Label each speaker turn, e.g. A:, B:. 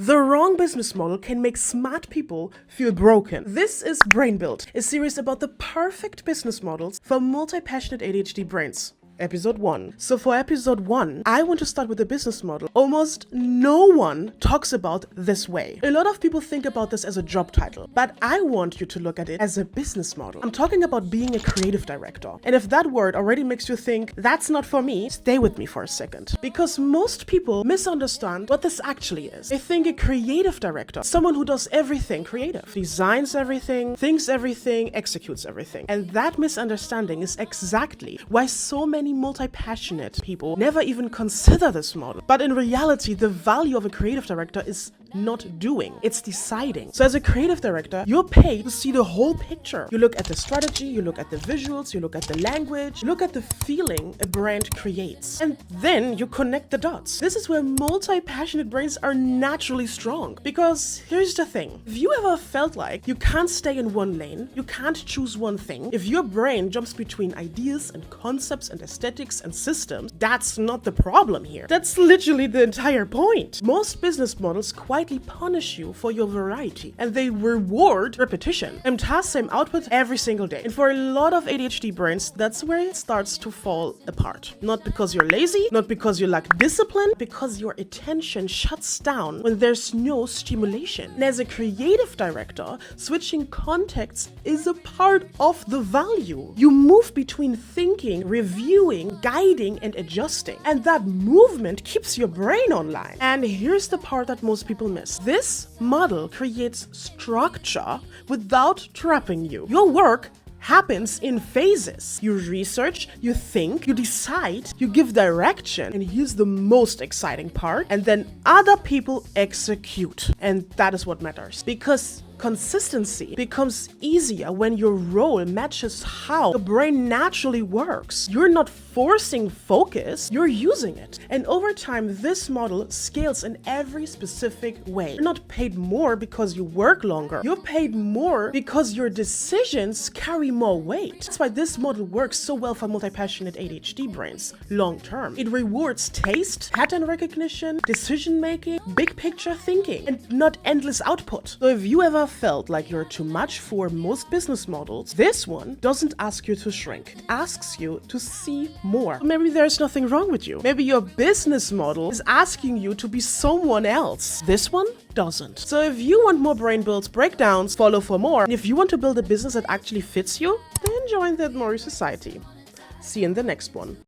A: The wrong business model can make smart people feel broken. This is Brain Build, a series about the perfect business models for multi-passionate ADHD brains. Episode 1. So for episode 1, I want to start with a business model almost no one talks about this way. A lot of people think about this as a job title, but I want you to look at it as a business model. I'm talking about being a creative director. And if that word already makes you think, that's not for me, stay with me for a second. Because most people misunderstand what this actually is. They think a creative director, someone who does everything creative, designs everything, thinks everything, executes everything. And that misunderstanding is exactly why so many multi-passionate people never even consider this model. But in reality, the value of a creative director is not doing, it's deciding. So as a creative director, you're paid to see the whole picture. You look at the strategy, you look at the visuals, you look at the language, you look at the feeling a brand creates. And then you connect the dots. This is where multi-passionate brains are naturally strong. Because here's the thing. If you ever felt like you can't stay in one lane, you can't choose one thing, if your brain jumps between ideas and concepts and aesthetics and systems, that's not the problem here. That's literally the entire point. Most business models quietly punish you for your variety, and they reward repetition. Same task, same output every single day. And for a lot of ADHD brains, that's where it starts to fall apart. Not because you're lazy, not because you lack discipline, because your attention shuts down when there's no stimulation. And as a creative director, switching contexts is a part of the value. You move between thinking, reviewing, guiding, and adjusting. And that movement keeps your brain online. And here's the part that most people miss. This model creates structure without trapping you. Your work happens in phases. You research, you think, you decide, you give direction, and here's the most exciting part, and then other people execute. And that is what matters. Because consistency becomes easier when your role matches how the brain naturally works. You're not forcing focus, you're using it. And over time, this model scales in every specific way. You're not paid more because you work longer. You're paid more because your decisions carry more weight. That's why this model works so well for multi-passionate ADHD brains long term. It rewards taste, pattern recognition, decision making, big picture thinking, and not endless output. So if you ever felt like you're too much for most business models, this one doesn't ask you to shrink. It asks you to see more. Maybe there's nothing wrong with you. Maybe your business model is asking you to be someone else. This one doesn't. So if you want more brain builds, breakdowns, follow for more. And if you want to build a business that actually fits you, then join the Admori Society. See you in the next one.